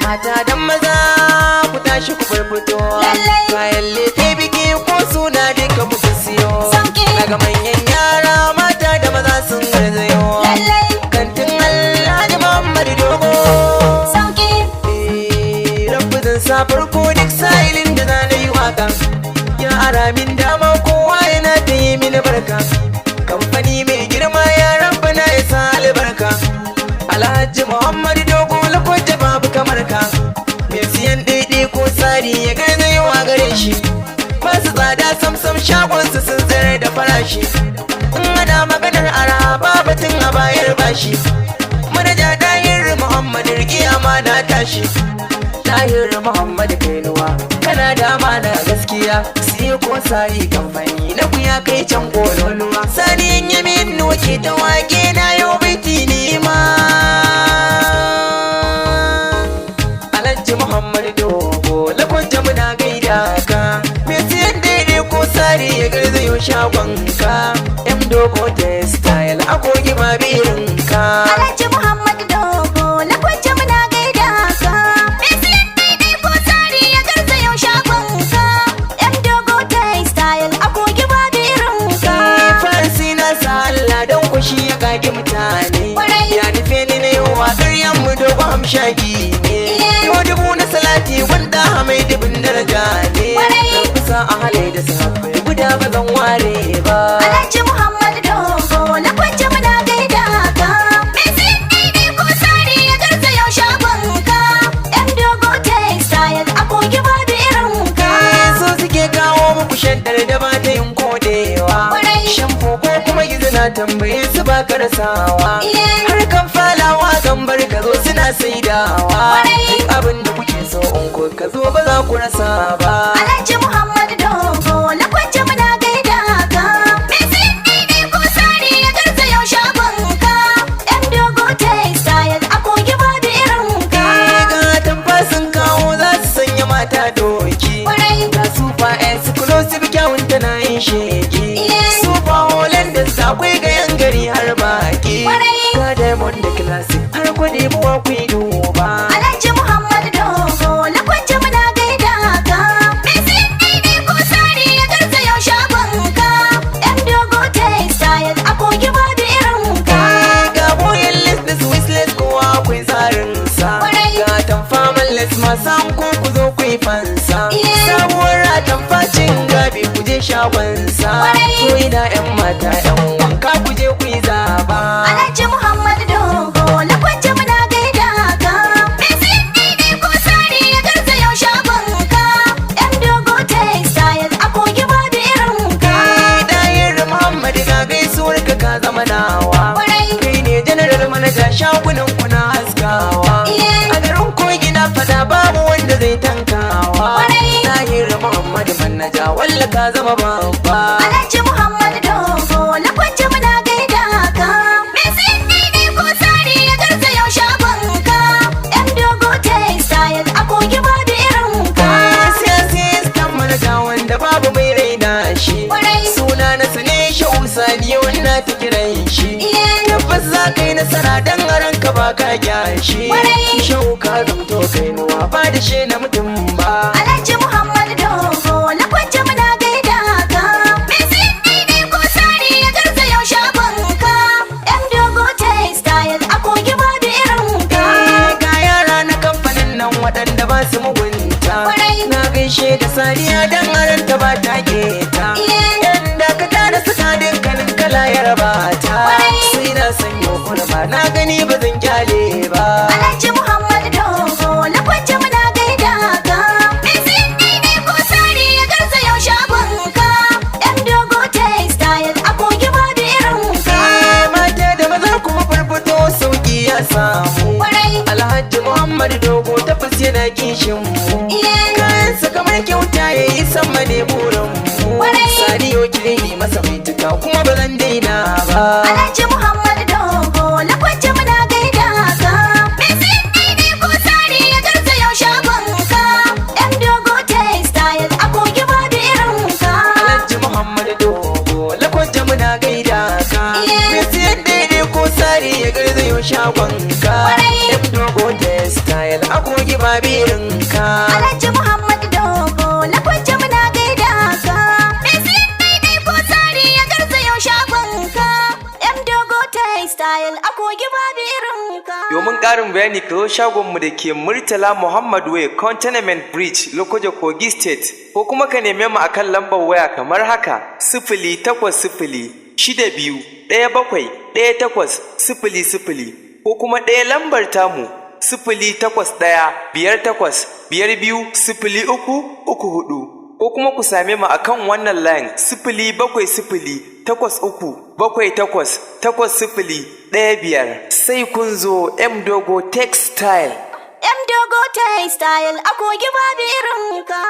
mata dan maza ku tashi ku farfito kayan lefe biki ko suna duka muku siyo daga manyan yara mata da maza sun garzayo kantin Alhaji Muhammad Dogo rabu zan sa farko duk sa'ilin da na yi waka ya ara min dama kowa yana ta yi mini barka kamfani mai girma ya rabu na ya sa albarka Alhaji Muhammad Dogo lakwaje babu kamar ka mai siyan daidai ko tsari ya gaza yawa gare shi masu tsada samsam shagonsu sun zare da farashi in ana maganar araba batun a bayar bashi manaja Tahir Muhammad riki amana tashi Tahir Muhammad Inuwa kana da amana gaskiya siya ko sari kamfani na ku ya kai can kololuwa Saniyon yamin nuke ta wake na yau baiti ne ma Alhaji Muhammad Dogo lakwaje muna gaida ka me siyan daidai ko sari ya garzayo shagonka M Dogo da style agogi ma birinka Alhaji Muhammad Dogo lakwaje muna gaida ka me siyan daidai ko sari ya garzayo shagonka M Dogo da style agogi ma birinka Farsi na sa Allah don kushi ya kage mutane ya nufe ni na yau a ƙaryan mu dogo hamshaki ne yau dubu na salati wanda mai dubin daraja ne don kusa a halai da sahabbai guda ba zan ware ba Alhaji Muhammad Dogo lakwaje muna gaida ka me siyan daidai ko sari ya garzayo shagonka M Dogo da style agogi ma birinka so suke kawo muku shaddar da ba ta yin kodewa shampo ko kuma gizina tambaye su ba ka rasawa har kan falawa gambar ka zo suna saidawa duk abin da kuke so in ko ka zo ba za ku rasa ba Alhaji Muhammad Dogo lakwaje muna gaida ka me siyan daidai ko sari ya garzayo shagonka M Dogo da style agogi ma birinka ga tamfasin kawo za su sanya mata doki ga super exclusive kyawun tana yin sheki super holland da akwai ga yan gari har baki ga diamond da classic har kwade buwa ku duba Alhaji Muhammad Dogo lakwaje muna gaida ka me siyan daidai ko sari ya garzayo shagonka M Dogo da style agogi ma birinka ga boyan list da swiss list kowa akwai tsarin sa ga tamfaman list masan ko ku zo ku yi fansa sabuwar tamfacin gabi ku je shagonsa ko ina yan mata yan wanka ku je ku yi zaba Alhaji Muhammad Dogo lakwaje muna gaida ka me siyan daidai ko sari ya garzayo shagonka M Dogo da style agogi ma birinka Tahir Muhammad ga gaisuwar ka zama nawa kai ne general manager shagunan ku na haskawa a garin kogi na fada babu wanda zai tankawa Tahir Muhammad manaja walla ka zama babba Alhaji Muhammad Dogo lakwaje muna gaida ka me siyan daidai ko sari ya garzayo shagonka M Dogo da style agogi ma birinka siyasistan manaja wanda babu mai raina shi suna na sane sha'u Saniyon na ta kiran shi tabbas za ka yi nasara dan ranka ba ka gyashi sha'u ka zamto kainuwa ba da shi na mutum ba Alhaji Muhammad Dogo lakwaje muna gaida ka me siyan daidai ko sari ya garzayo shagonka M Dogo da style agogi ma birinka ga yara na kamfanin nan waɗanda ba su mugunta na gaishe da sariya dan aranta ba ta keta yan dakata da suka dinkalin kala ya raba ta sai na sanyo kurba na gani ba zan kyale ba Alhaji Muhammad Dogo lakwaje muna gaida ka me siyan daidai ko sari ya garzayo shagonka M Dogo da style agogi ma birinka mata da maza kuma farfito sauki ya samu Alhaji Muhammad Dogo tabbas yana kishin mu kayansa kamar kyauta ya yi sama ne burin mu Saniyo kireni masa baituka kuma ba zan daina ba Alhaji Muhammad Dogo lakwaje muna gaida ka me siyan daidai ko sari ya garzayo shagonka M Dogo da style agogi ma birinka Alhaji Muhammad Dogo lakwaje muna gaida ka me siyan daidai ko sari ya garzayo shagonka M Dogo da style agogi ba textile a kogi babu irin ka. Domin ƙarin bayani ka zo shagonmu da ke Murtala Muhammad Way, Continental Bridge, Lokoja, Kogi State, ko kuma ka neme mu akan lambar waya kamar haka: 08062171800, ko kuma ɗaya lambar tamu 08158520334, ko kuma ku same mu akan wannan line 07078888015. Sai kun zo Dogo Textile. Dogo textile a kogi babu irin ka.